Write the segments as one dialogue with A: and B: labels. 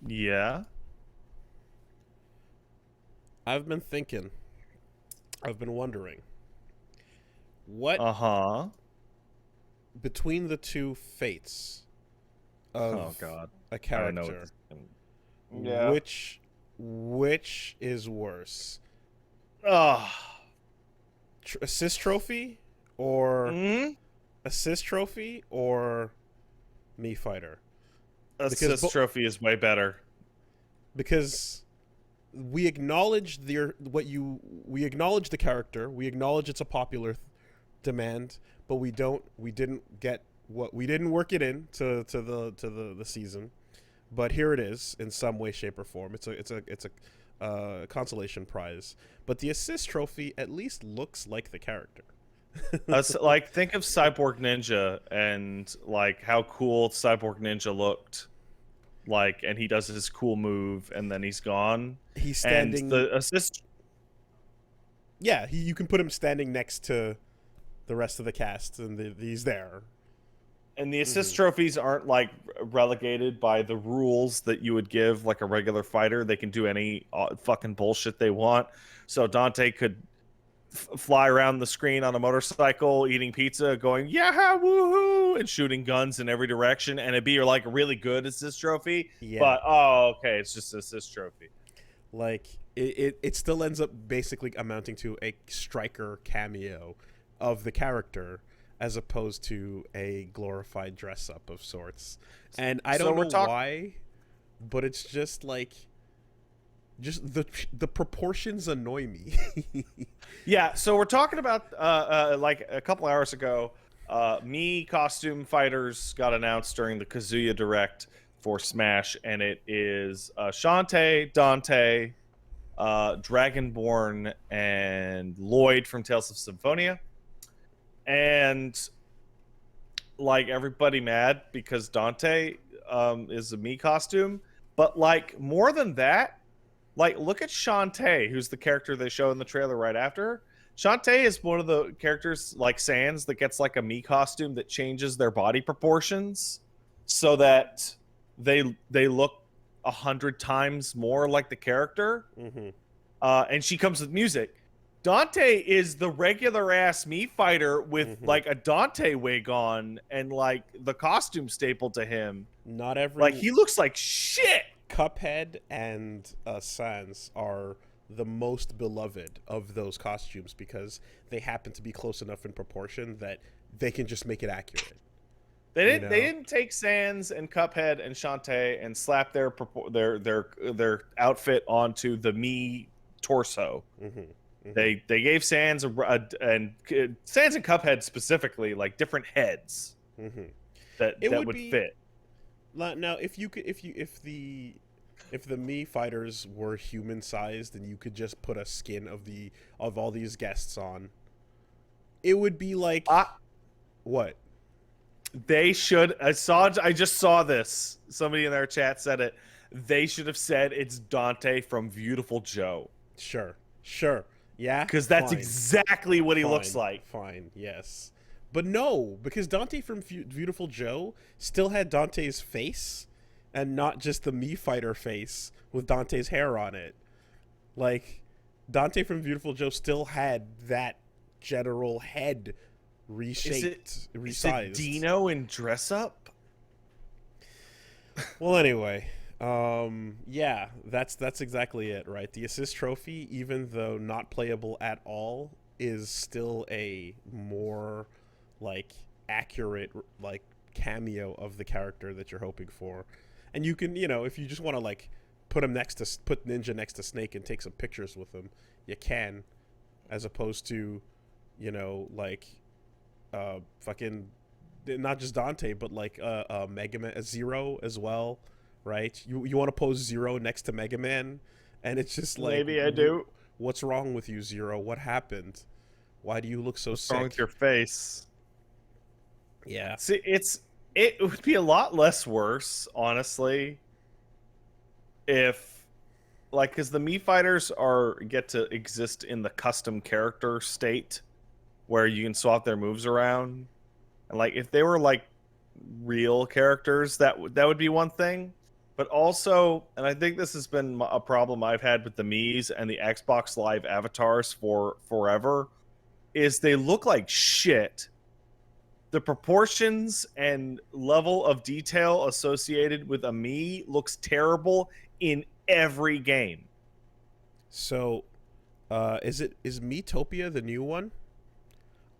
A: Yeah.
B: I've been thinking. I've been wondering what
A: Uh-huh.
B: between the two fates
A: Oh
B: of
A: God.
B: a
A: I know what
B: character,
A: this is. Yeah.
B: which is worse?
A: Ah.
B: Assist trophy or
A: Mm?
B: assist trophy or me fighter? Because
A: Assist trophy is way better.
B: because we acknowledge we acknowledge the character, we acknowledge it's a popular demand, but we didn't get what we didn't work it in to the season. But here it is in some way, shape, or form. It's a consolation prize. But the assist trophy at least looks like the character.
A: Like, think of Cyborg Ninja and like how cool Cyborg Ninja looked. Like, and he does his cool move, and then he's gone.
B: He's
A: And
B: standing.
A: the assist,
B: Yeah, you can put him standing next to the rest of the cast, and he's there.
A: and the
B: Hmm.
A: assist trophies aren't like relegated by the rules that you would give like a regular fighter. They can do any fucking bullshit they want. So Dante could fly around the screen on a motorcycle, eating pizza, going yeah, woohoo, and shooting guns in every direction, and it'd be like a really good assist trophy.
B: Yeah,
A: But oh, okay, it's just an assist trophy.
B: like it still ends up basically amounting to a striker cameo of the character as opposed to a glorified dress up of sorts. And I
A: So
B: don't
A: we're
B: know
A: talking.
B: why, but it's just like just the proportions annoy me.
A: Yeah, so we're talking about like a couple hours ago. Me costume fighters got announced during the Kazuya Direct for Smash, and it is Shantae, Dante, Dragonborn, and Lloyd from Tales of Symphonia. And like everybody mad because Dante is a me costume, but like more than that, like, look at Shantae, who's the character they show in the trailer right after her. Shantae is one of the characters, like Sans, that gets like a me costume that changes their body proportions so that they look 100 times more like the character.
B: Hmm.
A: And she comes with music. Dante is the regular ass me fighter with
B: Hmm.
A: like a Dante wig on and like the costume staple to him.
B: Not
A: Like
B: every
A: he looks like shit.
B: Cuphead and Sans are the most beloved of those costumes because they happen to be close enough in proportion that they can just make it accurate.
A: They
B: You
A: didn't. They
B: know?
A: didn't take Sans and Cuphead and Shantae and slap their outfit onto the me torso.
B: Hmm. Hmm.
A: They gave Sans and Sans and Cuphead specifically like different heads
B: Hmm.
A: that
B: It
A: that
B: would
A: would
B: be
A: fit.
B: now if you could if the me fighters were human sized and you could just put a skin of all these guests on, it would be
A: Uh,
B: like what?
A: they should. I just saw this. Somebody in their chat said it. They should have said it's Dante from Beautiful Joe
B: Sure, sure, yeah,
A: because that's
B: fine.
A: exactly what he looks
B: Fine,
A: like.
B: fine, yes. But no, because Dante from Beautiful Joe still had Dante's face and not just the me fighter face with Dante's hair on it. Like, Dante from Beautiful Joe still had that general head
A: Is it
B: reshaped,
A: is it
B: resized.
A: Dino in dress up?
B: Well, anyway, yeah, that's exactly it, right? The assist trophy, even though not playable at all, is still a more like accurate like cameo of the character that you're hoping for, and you can if you just want to like put Ninja next to Snake and take some pictures with him, you can, as opposed to like fucking not just Dante, but like Mega Man, Zero as well, right? You want to pose Zero next to Mega Man, and it's just like,
A: Maybe I do.
B: what's wrong with you, Zero? What happened? Why do you look so
A: What's wrong with
B: sick?
A: your face?
B: Yeah.
A: See, it would be a lot less worse, honestly, if like because the me fighters are get to exist in the custom character state where you can swap their moves around, and like if they were like real characters, that would be one thing. but also, and I think this has been a problem I've had with the Mii's and the Xbox Live avatars for forever, is they look like shit. The proportions and level of detail associated with a Mii looks terrible in every game.
B: So, is Miitopia the new one?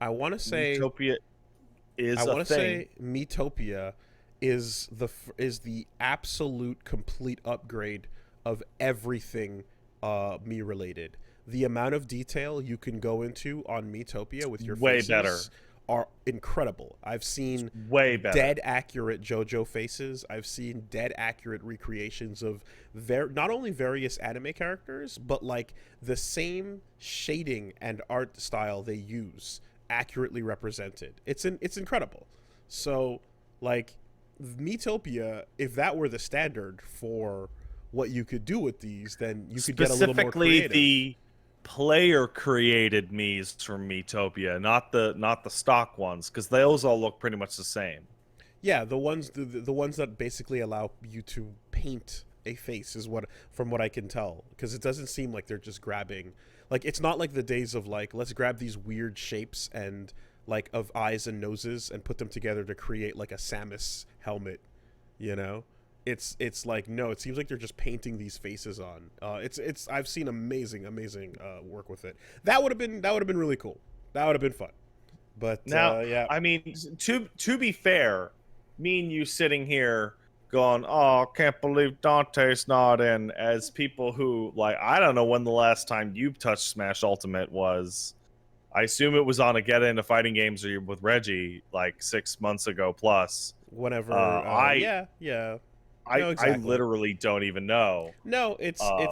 B: I want to say
A: Miitopia
B: I
A: is a
B: want to
A: thing.
B: say Miitopia is the absolute complete upgrade of everything me related. The amount of detail you can go into on Miitopia with your
A: Way better.
B: faces are incredible. I've seen
A: Way better.
B: dead accurate JoJo faces. I've seen dead accurate recreations of not only various anime characters, but like the same shading and art style they use accurately represented. It's incredible. So like Miitopia, if that were the standard for what you could do with these, then you could get a little more
A: Specifically,
B: creative.
A: the player created Mii's from Miitopia, not the stock ones, because those all look pretty much the same.
B: Yeah, the ones that basically allow you to paint a face is what, from what I can tell, because it doesn't seem like they're just grabbing, like it's not like the days of like let's grab these weird shapes and like of eyes and noses and put them together to create like a Samus helmet, you know? It's like no, it seems like they're just painting these faces on. It's I've seen amazing work with it. That would have been really cool. That would have been fun. But
A: Now,
B: yeah,
A: I mean, to be fair, me and you sitting here going, "Oh, I can't believe Dante's not in," as people who like, I don't know when the last time you touched Smash Ultimate was. I assume it was on a Get Into Fighting Games or with Reggie like 6 months ago plus.
B: whenever
A: I
B: yeah.
A: I
B: No,
A: I
B: exactly.
A: literally don't even know.
B: No, it's
A: Um,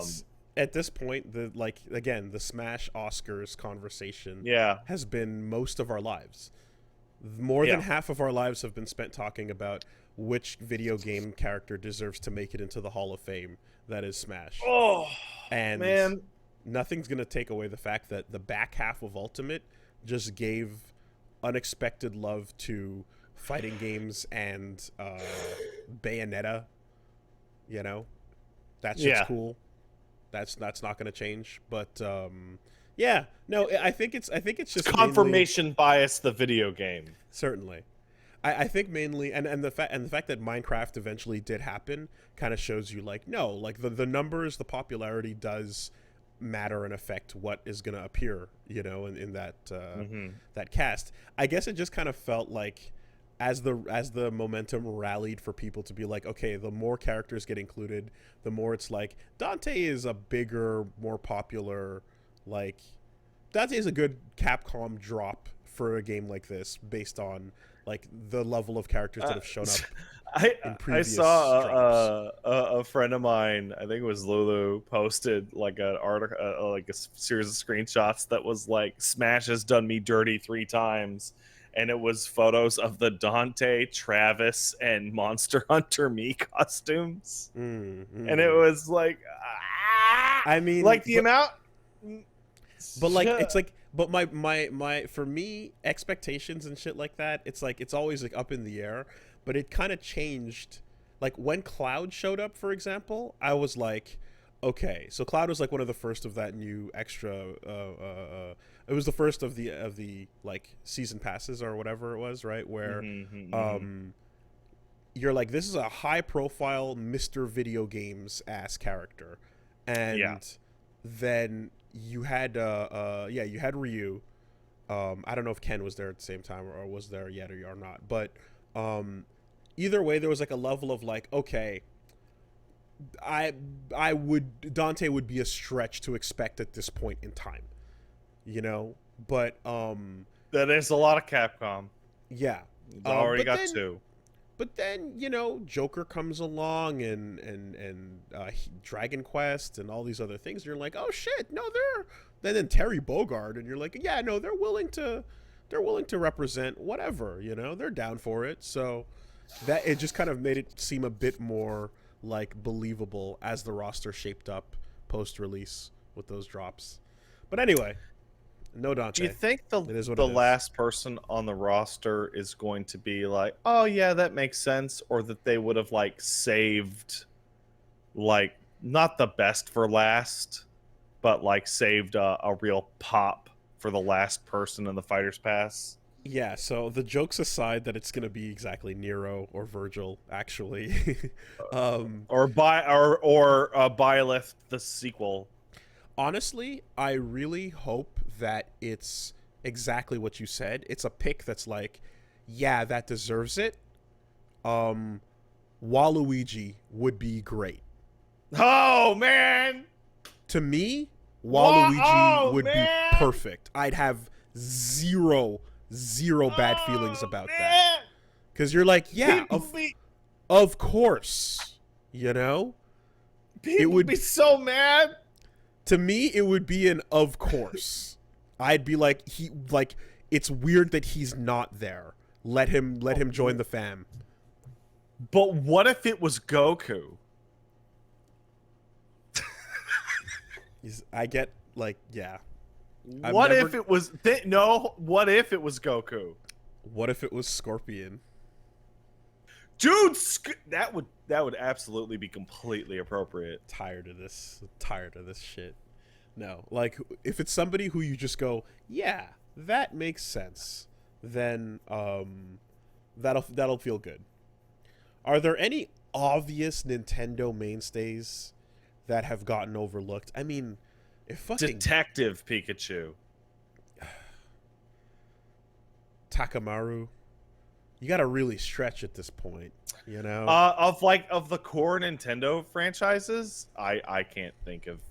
B: at this point the like again the Smash Oscars conversation
A: yeah,
B: has been most of our lives. More than
A: yeah.
B: half of our lives have been spent talking about which video game character deserves to make it into the Hall of Fame. That is Smash,
A: Oh
B: and
A: man,
B: nothing's gonna take away the fact that the back half of Ultimate just gave unexpected love to fighting games and Bayonetta. You know, that shit's
A: yeah.
B: cool. That's not going to change. But yeah, no, I think it's just mainly
A: Confirmation bias, the video game.
B: certainly. I think mainly and the fact that Minecraft eventually did happen kind of shows you like no, like the numbers, the popularity does matter and affect what is going to appear, you know, in that
A: Hmm.
B: that cast. I guess it just kind of felt like as the momentum rallied for people to be like, okay, the more characters get included, the more it's like Dante is a bigger, more popular, like Dante is a good Capcom drop for a game like this based on like the level of characters that have shown up in
A: I
B: previous
A: saw
B: drops.
A: a friend of mine, I think it was Lulu, posted like an article, like a series of screenshots that was like Smash has done me dirty 3 times, and it was photos of the Dante, Travis, and Monster Hunter me costumes, and it
B: Mm.
A: was like,
B: I mean,
A: like the amount.
B: but like it's like but my for me expectations and shit like that, it's like it's always like up in the air, but it kind of changed like when Cloud showed up, for example. I was like, okay, so Cloud was like one of the first of that new extra it was the first of the like season passes or whatever it was, right, where
A: Mhm.
B: um you're like, this is a high profile Mr. Video Games ass character.
A: Yeah.
B: And then you had you had Ryu. I don't know if Ken was there at the same time or was there yet or not. But either way, there was like a level of like, okay, I I would Dante would be a stretch to expect at this point in time, you know? But
A: That is a lot of Capcom.
B: yeah.
A: It's already
B: But
A: got
B: then
A: two.
B: But then, you know, Joker comes along and Dragon Quest and all these other things. And you're like, oh shit, no, then Terry Bogard, and you're like, yeah, no, they're willing to represent whatever, you know, they're down for it. So that it just kind of made it seem a bit more like believable as the roster shaped up post release with those drops. But anyway, no
A: Do you
B: Dante.
A: think
B: It is what
A: the
B: it is.
A: last person on the roster is going to be like, oh yeah, that makes sense, or that they would have like saved like not the best for last, but like saved a real pop for the last person in the Fighter's Pass.
B: Yeah, so the jokes aside that it's gonna be exactly Nero or Virgil, actually. um,
A: Or Byleth the sequel.
B: Honestly, I really hope that it's exactly what you said. It's a pick that's like, yeah, that deserves it. Um, Waluigi would be great.
A: Oh man!
B: To me,
A: What?
B: Waluigi
A: Oh
B: would be
A: man!
B: perfect. I'd have zero bad feelings
A: Oh
B: about that.
A: man!
B: Cuz you're like, yeah,
A: People be
B: of course. You know? It
A: people
B: would
A: be so mad.
B: to me it would be an of course. I'd be like it's weird that he's not there. Let him join the fam.
A: But what if it was Goku?
B: I get like, yeah. I've
A: What
B: never
A: if it was no? What if it was Goku?
B: What if it was Scorpion?
A: Dude, that would absolutely be completely appropriate.
B: Tired of this shit. No, like if it's somebody who you just go, yeah, that makes sense, then that'll feel good. Are there any obvious Nintendo mainstays that have gotten overlooked? I mean, if fucking
A: Detective Pikachu.
B: Takamaru, you got to really stretch at this point, you know?
A: Of the core Nintendo franchises, I can't think of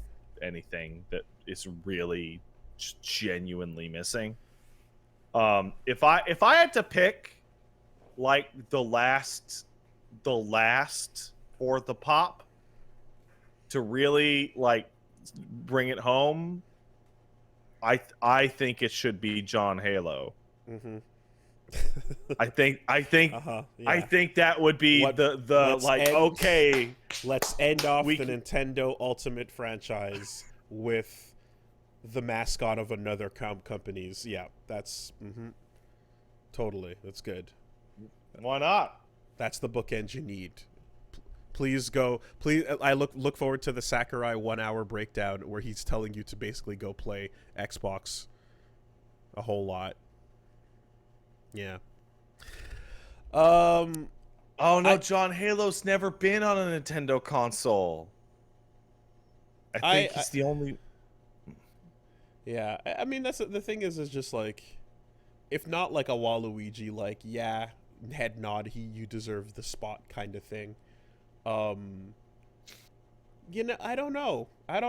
A: anything that is really genuinely missing. If I had to pick like the last for the pop to really like bring it home, I think it should be John Halo.
B: Mm-hmm.
A: I
B: Yeah.
A: think that would be
B: What?
A: the like okay,
B: Let's end off
A: we
B: the Nintendo Ultimate franchise with the mascot of another company's. Yeah, that's totally. That's good.
A: why not?
B: That's the bookend you need. Please go. Please, I look forward to the Sakurai 1 hour breakdown where he's telling you to basically go play Xbox a whole lot. Yeah.
A: Oh no,
B: I
A: John Halo's never been on a Nintendo console. I think
B: I
A: he's the only.
B: yeah. I mean, that's the thing is just like, if not like a Waluigi, like yeah, head nod, you deserve the spot kind of thing. Um, I don't know. I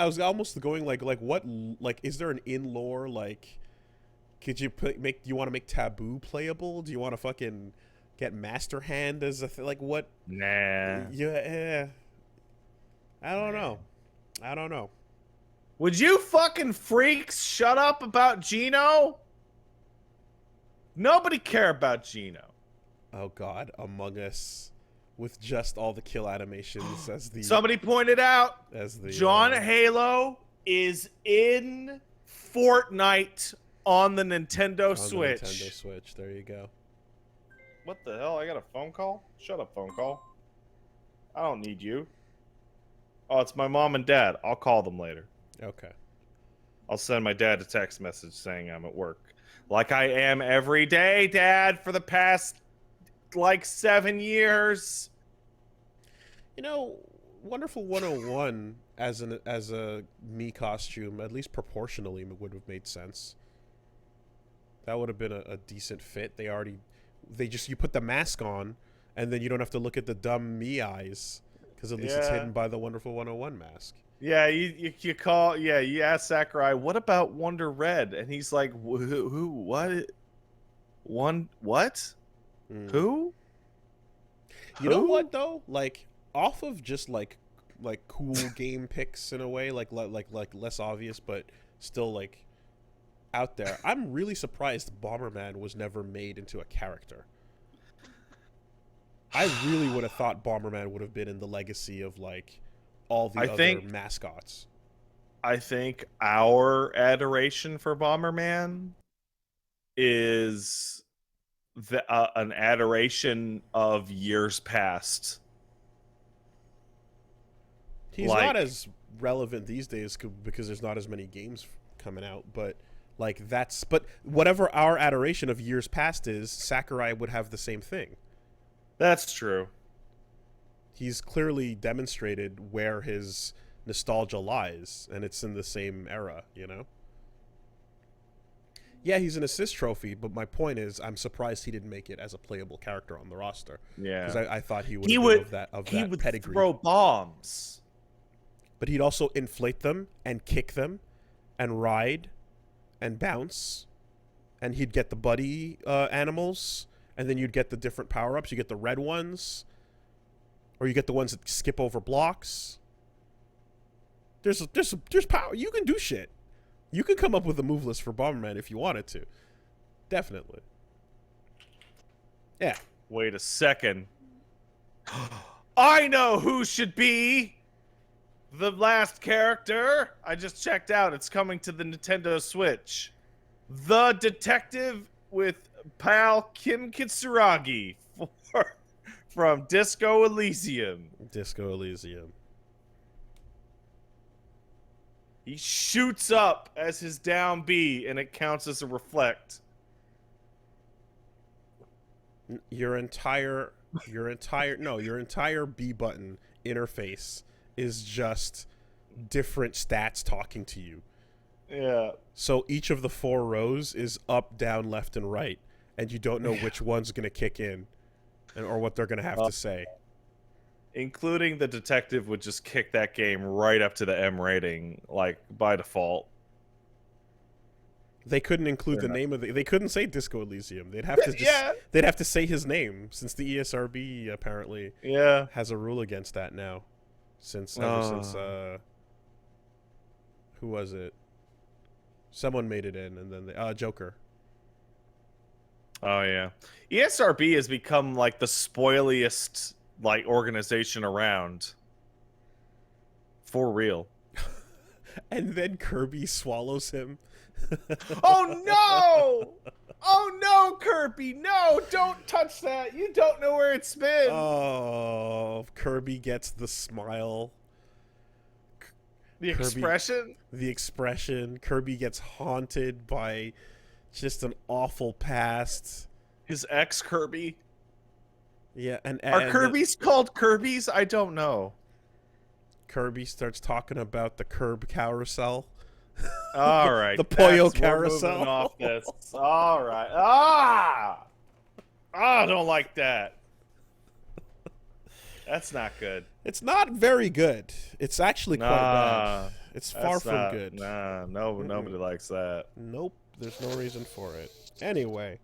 B: was almost going like what like is there an in lore like? Could you make? Do you want to make Taboo playable? Do you want to fucking get Master Hand as a like what?
A: Nah.
B: Yeah, I don't
A: Nah.
B: know. I don't know.
A: Would you fucking freaks shut up about Gino? Nobody care about Gino.
B: Oh God, Among Us, with just all the kill animations as the
A: Somebody pointed out John Halo is in Fortnite on the Nintendo
B: on
A: Switch.
B: the Nintendo Switch. There you go.
A: What the hell? I got a phone call? Shut up, phone call. I don't need you. Oh, it's my mom and dad. I'll call them later.
B: Okay.
A: I'll send my dad a text message saying I'm at work. Like I am every day, Dad, for the past like 7 years.
B: You know, Wonderful 101 as a me costume, at least proportionally, would have made sense. That would have been a decent fit. They just you put the mask on, and then you don't have to look at the dumb me eyes because at least it's
A: Yeah.
B: hidden by the Wonderful 101 mask.
A: Yeah, you ask Sakurai, what about Wonder Red? And he's like, who what? What?
B: Mm.
A: Who?
B: You know what though? Like off of just like cool game picks in a way, like less obvious, but still like out there. I'm really surprised Bomberman was never made into a character. I really would have thought Bomberman would have been in the legacy of like all the other mascots.
A: I think our adoration for Bomberman is an adoration of years past.
B: He's not as relevant these days because there's not as many games coming out, but but whatever our adoration of years past is, Sakurai would have the same thing.
A: That's true.
B: He's clearly demonstrated where his nostalgia lies, and it's in the same era, you know? Yeah, he's an assist trophy, but my point is, I'm surprised he didn't make it as a playable character on the roster.
A: Yeah,
B: because I thought he would have been of that pedigree.
A: Throw bombs,
B: but he'd also inflate them and kick them, and ride, and bounce, and he'd get the buddy animals, and then you'd get the different power ups. You get the red ones, or you get the ones that skip over blocks. There's power. You can do shit. You can come up with a move list for Bomberman if you wanted to. Definitely. Yeah.
A: Wait a second. I know who should be the last character. I just checked out. It's coming to the Nintendo Switch. The detective with pal Kim Kitsuragi from Disco Elysium.
B: Disco Elysium.
A: He shoots up as his down B, and it counts as a reflect.
B: Your entire B button interface is just different stats talking to you.
A: Yeah.
B: So each of the 4 rows is up, down, left, and right, and you don't know which one's going to kick in or what they're going to have to say.
A: Including the detective would just kick that game right up to the M rating, like, by default.
B: They couldn't include the name of they couldn't say Disco Elysium. They'd have to they'd have to say his name, since the ESRB apparently has a rule against that now. Ever since who was it? Someone made it in, and then Joker.
A: Oh yeah. ESRB has become like the spoiliest organization around. For real.
B: And then Kirby swallows him.
A: Oh no! Oh no, Kirby! No, don't touch that. You don't know where it's been.
B: Oh, Kirby gets the smile.
A: The expression?
B: The expression. Kirby gets haunted by just an awful past.
A: His ex Kirby.
B: Yeah, and
A: are Kirby's called Kirby's? I don't know.
B: Kirby starts talking about the curb carousel.
A: All right,
B: the Poyo carousel.
A: We're off this. All right. I don't like that. That's not good.
B: It's not very good. It's actually quite bad. It's far from good.
A: Nobody likes that.
B: Nope. There's no reason for it. Anyway.